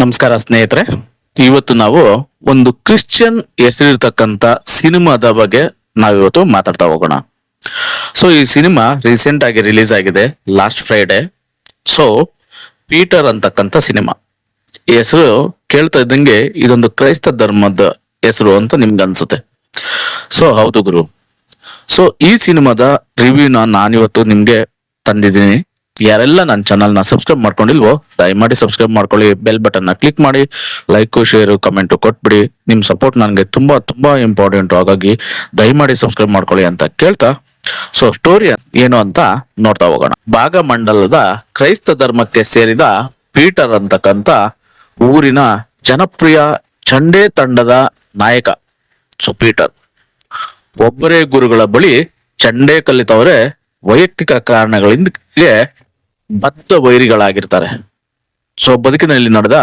ನಮಸ್ಕಾರ ಸ್ನೇಹಿತರೆ. ಇವತ್ತು ನಾವು ಒಂದು ಕ್ರಿಶ್ಚಿಯನ್ ಹೆಸರಿರ್ತಕ್ಕಂತ ಸಿನಿಮಾದ ಬಗ್ಗೆ ನಾವಿವತ್ತು ಮಾತಾಡ್ತಾ ಹೋಗೋಣ. ಸೊ ಈ ಸಿನಿಮಾ ರೀಸೆಂಟ್ ಆಗಿ ರಿಲೀಸ್ ಆಗಿದೆ ಲಾಸ್ಟ್ ಫ್ರೈಡೆ. ಸೊ ಪೀಟರ್ ಅಂತಕ್ಕಂಥ ಸಿನಿಮಾ ಈ ಹೆಸರು ಕೇಳ್ತಾ ಇದ್ದಂಗೆ ಇದೊಂದು ಕ್ರೈಸ್ತ ಧರ್ಮದ ಹೆಸರು ಅಂತ ನಿಮ್ಗೆ ಅನ್ಸುತ್ತೆ. ಸೊ ಹೌದು ಗುರು. ಸೊ ಈ ಸಿನಿಮಾದ ರಿವ್ಯೂನ ನಾನಿವತ್ತು ನಿಮ್ಗೆ ತಂದಿದ್ದೀನಿ. ಯಾರೆಲ್ಲ ನನ್ನ ಚಾನಲ್ ನ ಸಬ್ಸ್ಕ್ರೈಬ್ ಮಾಡ್ಕೊಂಡಿಲ್ವೋ ದಯಮಾಡಿ ಸಬ್ಸ್ಕ್ರೈಬ್ ಮಾಡ್ಕೊಳ್ಳಿ, ಬೆಲ್ ಬಟನ್ ನ ಕ್ಲಿಕ್ ಮಾಡಿ, ಲೈಕ್ ಶೇರ್ ಕಮೆಂಟ್ ಕೊಟ್ಬಿಡಿ. ನಿಮ್ ಸಪೋರ್ಟ್ ನನಗೆ ತುಂಬಾ ತುಂಬಾ ಇಂಪಾರ್ಟೆಂಟ್, ಹಾಗಾಗಿ ದಯಮಾಡಿ ಸಬ್ಸ್ಕ್ರೈಬ್ ಮಾಡ್ಕೊಳ್ಳಿ ಅಂತ ಕೇಳ್ತಾ ಸೊ ಸ್ಟೋರಿ ಏನು ಅಂತ ನೋಡ್ತಾ ಹೋಗೋಣ. ಭಾಗಮಂಡಲದ ಕ್ರೈಸ್ತ ಧರ್ಮಕ್ಕೆ ಸೇರಿದ ಪೀಟರ್ ಅಂತಕ್ಕಂತ ಊರಿನ ಜನಪ್ರಿಯ ಚಂಡೆ ತಂಡದ ನಾಯಕ. ಸೊ ಪೀಟರ್ ಒಬ್ಬರೇ ಗುರುಗಳ ಬಳಿ ಚಂಡೆ ಕಲಿತವರೇ ವೈಯಕ್ತಿಕ ಕಾರಣಗಳಿಂದ ಬದ್ಧ ವೈರಿಗಳಾಗಿರ್ತಾರೆ. ಸೊ ಬದುಕಿನಲ್ಲಿ ನಡೆದ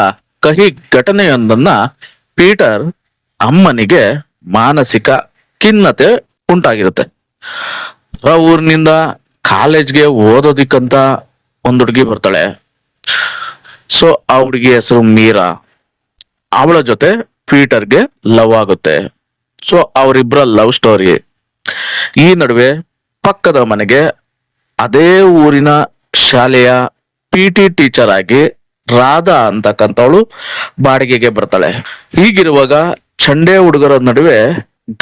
ಕಹಿ ಘಟನೆಯೊಂದನ್ನ ಪೀಟರ್ ಅಮ್ಮನಿಗೆ ಮಾನಸಿಕ ಖಿನ್ನತೆ ಉಂಟಾಗಿರುತ್ತೆ. ಊರಿನಿಂದ ಕಾಲೇಜ್ಗೆ ಓದೋದಿಕ್ಕಂತ ಒಂದು ಹುಡುಗಿ ಬರ್ತಾಳೆ. ಸೊ ಆ ಹುಡುಗಿ ಹೆಸರು ಮೀರಾ. ಅವಳ ಜೊತೆ ಪೀಟರ್ಗೆ ಲವ್ ಆಗುತ್ತೆ. ಸೊ ಅವರಿಬ್ಬರ ಲವ್ ಸ್ಟೋರಿ. ಈ ನಡುವೆ ಪಕ್ಕದ ಮನೆಗೆ ಅದೇ ಊರಿನ ಶಾಲೆಯ PT ಟೀಚರ್ ಆಗಿ ರಾಧಾ ಅಂತಕ್ಕಂಥವಳು ಬಾಡಿಗೆಗೆ ಬರ್ತಾಳೆ. ಹೀಗಿರುವಾಗ ಚಂಡೆ ಹುಡುಗರ ನಡುವೆ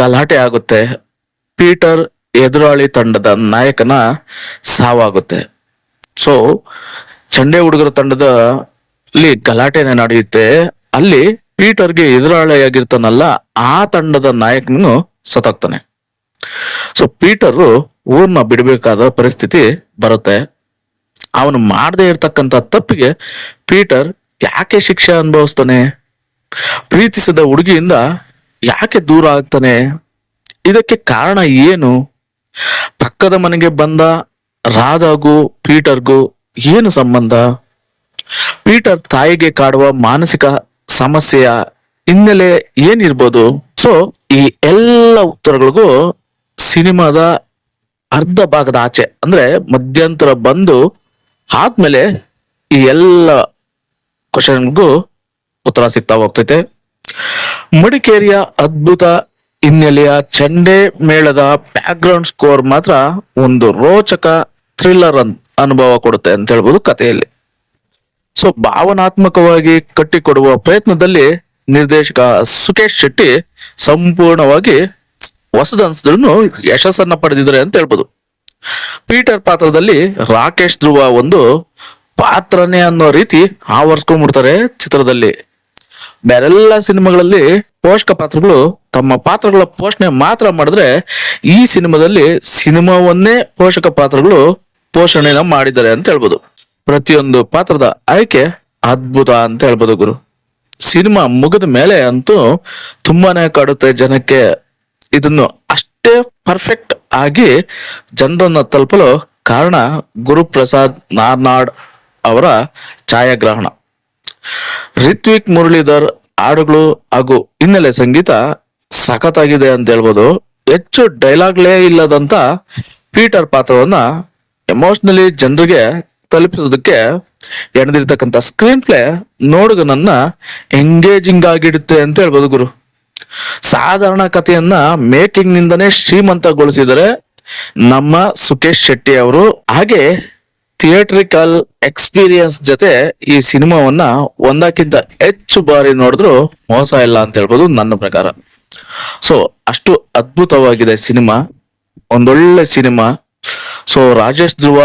ಗಲಾಟೆ ಆಗುತ್ತೆ. ಪೀಟರ್ ಎದುರಾಳಿ ತಂಡದ ನಾಯಕನ ಸಾವಾಗುತ್ತೆ. ಸೊ ಚಂಡೆ ಹುಡುಗರ ತಂಡದಲ್ಲಿ ಗಲಾಟೆನೆ ನಡೆಯುತ್ತೆ. ಅಲ್ಲಿ ಪೀಟರ್ಗೆ ಎದುರಾಳಿಯಾಗಿರ್ತಾನಲ್ಲ ಆ ತಂಡದ ನಾಯಕನು ಸತ್ತೋಗ್ತಾನೆ. ಸೊ ಪೀಟರ್ ಊರ್ನ ಬಿಡಬೇಕಾದ ಪರಿಸ್ಥಿತಿ ಬರುತ್ತೆ. ಅವನು ಮಾಡದೇ ಇರ್ತಕ್ಕಂಥ ತಪ್ಪಿಗೆ ಪೀಟರ್ ಯಾಕೆ ಶಿಕ್ಷೆ ಅನುಭವಿಸ್ತಾನೆ? ಪ್ರೀತಿಸಿದ ಹುಡುಗಿಯಿಂದ ಯಾಕೆ ದೂರ ಆಗ್ತಾನೆ? ಇದಕ್ಕೆ ಕಾರಣ ಏನು? ಪಕ್ಕದ ಮನೆಗೆ ಬಂದ ರಾಧಾಗೂ ಪೀಟರ್ಗೂ ಏನು ಸಂಬಂಧ? ಪೀಟರ್ ತಾಯಿಗೆ ಕಾಡುವ ಮಾನಸಿಕ ಸಮಸ್ಯೆಯ ಹಿನ್ನೆಲೆ ಏನಿರ್ಬೋದು? ಸೊ ಈ ಎಲ್ಲ ಉತ್ತರಗಳಿಗೂ ಸಿನಿಮಾದ ಅರ್ಧ ಭಾಗದ ಆಚೆ ಅಂದ್ರೆ ಮಧ್ಯಂತರ ಬಂದು ಆದ್ಮೇಲೆ ಈ ಎಲ್ಲ ಕ್ವಶನ್ಗೂ ಉತ್ತರ ಸಿಗ್ತಾ ಹೋಗ್ತೈತೆ. ಮಡಿಕೇರಿಯ ಅದ್ಭುತ ಹಿನ್ನೆಲೆಯ ಚಂಡೆ ಮೇಳದ ಬ್ಯಾಕ್ ಗ್ರೌಂಡ್ ಸ್ಕೋರ್ ಮಾತ್ರ ಒಂದು ರೋಚಕ ಥ್ರಿಲ್ಲರ್ ಅನುಭವ ಕೊಡುತ್ತೆ ಅಂತ ಹೇಳ್ಬೋದು ಕಥೆಯಲ್ಲಿ. ಸೊ ಭಾವನಾತ್ಮಕವಾಗಿ ಕಟ್ಟಿಕೊಡುವ ಪ್ರಯತ್ನದಲ್ಲಿ ನಿರ್ದೇಶಕ ಸುಕೇಶ್ ಶೆಟ್ಟಿ ಸಂಪೂರ್ಣವಾಗಿ ಹೊಸದನ್ಸಿದ್ರು ಯಶಸ್ಸನ್ನ ಪಡೆದಿದ್ದಾರೆ ಅಂತ ಹೇಳ್ಬೋದು. ಪೀಟರ್ ಪಾತ್ರದಲ್ಲಿ ರಾಕೇಶ್ ಧ್ರುವ ಒಂದು ಪಾತ್ರನೇ ಅನ್ನೋ ರೀತಿ ಆವರಿಸ್ಕೊಂಡ್ಬಿಡ್ತಾರೆ ಚಿತ್ರದಲ್ಲಿ. ಬೇರೆಲ್ಲ ಸಿನಿಮಾಗಳಲ್ಲಿ ಪೋಷಕ ಪಾತ್ರಗಳು ತಮ್ಮ ಪಾತ್ರಗಳ ಪೋಷಣೆ ಮಾತ್ರ ಮಾಡಿದ್ರೆ, ಈ ಸಿನಿಮಾದಲ್ಲಿ ಸಿನಿಮಾವನ್ನೇ ಪೋಷಕ ಪಾತ್ರಗಳು ಪೋಷಣೆನ ಮಾಡಿದ್ದಾರೆ ಅಂತ ಹೇಳ್ಬೋದು. ಪ್ರತಿಯೊಂದು ಪಾತ್ರದ ಆಯ್ಕೆ ಅದ್ಭುತ ಅಂತ ಹೇಳ್ಬೋದು ಗುರು. ಸಿನಿಮಾ ಮುಗಿದ ಮೇಲೆ ಅಂತೂ ತುಂಬಾನೇ ಕಾಡುತ್ತೆ ಜನಕ್ಕೆ. ಇದನ್ನು ಅಷ್ಟೇ ಪರ್ಫೆಕ್ಟ್ ಆಗಿ ಜನರನ್ನ ತಲುಪಲು ಕಾರಣ ಗುರುಪ್ರಸಾದ್ ನಾರ್ನಾಡ್ ಅವರ ಛಾಯಾಗ್ರಹಣ. ರಿತ್ವಿಕ್ ಮುರಳೀಧರ್ ಹಾಡುಗಳು ಹಾಗೂ ಹಿನ್ನೆಲೆ ಸಂಗೀತ ಸಖತ್ತಾಗಿದೆ ಅಂತ ಹೇಳ್ಬೋದು. ಹೆಚ್ಚು ಡೈಲಾಗ್ಲೇ ಇಲ್ಲದಂತ ಪೀಟರ್ ಪಾತ್ರವನ್ನ ಎಮೋಷನಲಿ ಜನರಿಗೆ ತಲುಪಿಸೋದಕ್ಕೆ ಎಣದಿರ್ತಕ್ಕಂಥ ಸ್ಕ್ರೀನ್ ಪ್ಲೇ ನೋಡುಗನನ್ನ ಎಂಗೇಜಿಂಗ್ ಆಗಿಡುತ್ತೆ ಅಂತ ಹೇಳ್ಬೋದು ಗುರು. ಸಾಧಾರಣ ಕಥೆಯನ್ನ ಮೇಕಿಂಗ್ ನಿಂದನೇ ಶ್ರೀಮಂತಗೊಳಿಸಿದರೆ ನಮ್ಮ ಸುಕೇಶ್ ಶೆಟ್ಟಿ ಅವರು. ಹಾಗೆ ಥಿಯೇಟ್ರಿಕಲ್ ಎಕ್ಸ್ಪೀರಿಯನ್ಸ್ ಜೊತೆ ಈ ಸಿನಿಮಾವನ್ನ ಒಂದಕ್ಕಿಂತ ಹೆಚ್ಚು ಬಾರಿ ನೋಡಿದ್ರು ಮೋಸ ಇಲ್ಲ ಅಂತ ಹೇಳ್ಬೋದು ನನ್ನ ಪ್ರಕಾರ. ಸೊ ಅಷ್ಟು ಅದ್ಭುತವಾಗಿದೆ ಸಿನಿಮಾ, ಒಂದೊಳ್ಳೆ ಸಿನಿಮಾ. ಸೊ ರಾಜೇಶ್ ಧ್ರುವ,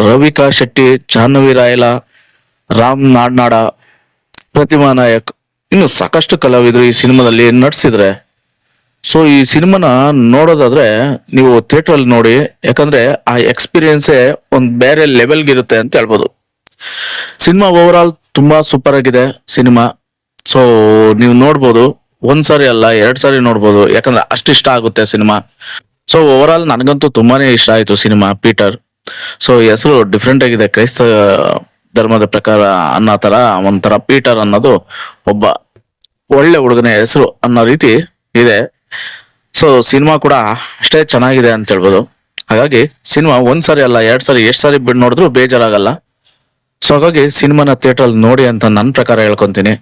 ರವಿಕಾ ಶೆಟ್ಟಿ, ಜಾಹ್ನವಿ ರಾಯಲ, ರಾಮ್ ನಾಡ್ನಾಡ, ಪ್ರತಿಮಾ ನಾಯಕ್, ಇನ್ನು ಸಾಕಷ್ಟು ಕಲಾವಿದರು ಈ ಸಿನಿಮಾದಲ್ಲಿ ನಟಿಸಿದ್ರೆ. ಸೊ ಈ ಸಿನಿಮಾನ ನೋಡೋದಾದ್ರೆ ನೀವು ಥಿಯೇಟರ್ ಅಲ್ಲಿ ನೋಡಿ, ಯಾಕಂದ್ರೆ ಆ ಎಕ್ಸ್ಪೀರಿಯನ್ಸೇ ಒಂದ್ ಬೇರೆ ಲೆವೆಲ್ಗೆ ಇರುತ್ತೆ ಅಂತ ಹೇಳ್ಬೋದು. ಸಿನಿಮಾ ಓವರ್ ಆಲ್ ತುಂಬಾ ಸೂಪರ್ ಆಗಿದೆ ಸಿನಿಮಾ. ಸೊ ನೀವು ನೋಡ್ಬೋದು, ಒಂದ್ಸಾರಿ ಅಲ್ಲ 2 ಸಾರಿ ನೋಡ್ಬೋದು, ಯಾಕಂದ್ರೆ ಅಷ್ಟು ಇಷ್ಟ ಆಗುತ್ತೆ ಸಿನಿಮಾ. ಸೊ ಓವರ್ ಆಲ್ ನನಗಂತೂ ತುಂಬಾನೇ ಇಷ್ಟ ಆಯ್ತು ಸಿನಿಮಾ ಪೀಟರ್. ಸೊ ಹೆಸರು ಡಿಫ್ರೆಂಟ್ ಆಗಿದೆ, ಕ್ರೈಸ್ತ ಧರ್ಮದ ಪ್ರಕಾರ ಅನ್ನೋ ತರ ಒಂಥರ ಪೀಟರ್ ಅನ್ನೋದು ಒಬ್ಬ ಒಳ್ಳೆ ಹುಡುಗನ ಹೆಸರು ಅನ್ನೋ ರೀತಿ ಇದೆ. ಸೊ ಸಿನಿಮಾ ಕೂಡ ಅಷ್ಟೇ ಚೆನ್ನಾಗಿದೆ ಅಂತ ಹೇಳ್ಬೋದು. ಹಾಗಾಗಿ ಸಿನಿಮಾ ಒಂದ್ಸಾರಿ ಅಲ್ಲ 2 ಸಾರಿ ಎಷ್ಟು ಸಾರಿ ಬಿಡ್ ನೋಡಿದ್ರು ಬೇಜಾರಾಗಲ್ಲ. ಸೊ ಹಾಗಾಗಿ ಸಿನಿಮಾನ ಥಿಯೇಟರ್ ಅಲ್ಲಿ ನೋಡಿ ಅಂತ ನನ್ನ ಪ್ರಕಾರ ಹೇಳ್ಕೊಂತೀನಿ.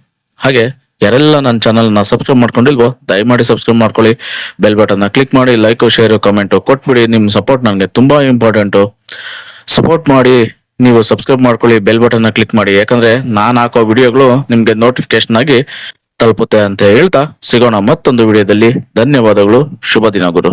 ಹಾಗೆ ಯಾರೆಲ್ಲ ನನ್ನ ಚಾನಲ್ ನ ಸಬ್ಸ್ಕ್ರೈಬ್ ಮಾಡ್ಕೊಂಡಿಲ್ವೋ ದಯಮಾಡಿ ಸಬ್ಸ್ಕ್ರೈಬ್ ಮಾಡ್ಕೊಳ್ಳಿ, ಬೆಲ್ ಬಟನ್ ನ ಕ್ಲಿಕ್ ಮಾಡಿ, ಲೈಕ್ ಶೇರ್ ಕಮೆಂಟ್ ಕೊಟ್ಬಿಡಿ. ನಿಮ್ ಸಪೋರ್ಟ್ ನನಗೆ ತುಂಬಾ ಇಂಪಾರ್ಟೆಂಟ್. ಸಪೋರ್ಟ್ ಮಾಡಿ, ನೀವು ಸಬ್ಸ್ಕ್ರೈಬ್ ಮಾಡ್ಕೊಳ್ಳಿ, ಬೆಲ್ ಬಟನ್ ನ ಕ್ಲಿಕ್ ಮಾಡಿ, ಯಾಕಂದ್ರೆ ನಾನು ಹಾಕೋ ವಿಡಿಯೋಗಳು ನಿಮ್ಗೆ ನೋಟಿಫಿಕೇಶನ್ ಆಗಿ ತಲುಪುತ್ತೆ ಅಂತ ಹೇಳ್ತಾ ಸಿಗೋಣ ಮತ್ತೊಂದು ವಿಡಿಯೋದಲ್ಲಿ. ಧನ್ಯವಾದಗಳು. ಶುಭ ದಿನ ಗುರು.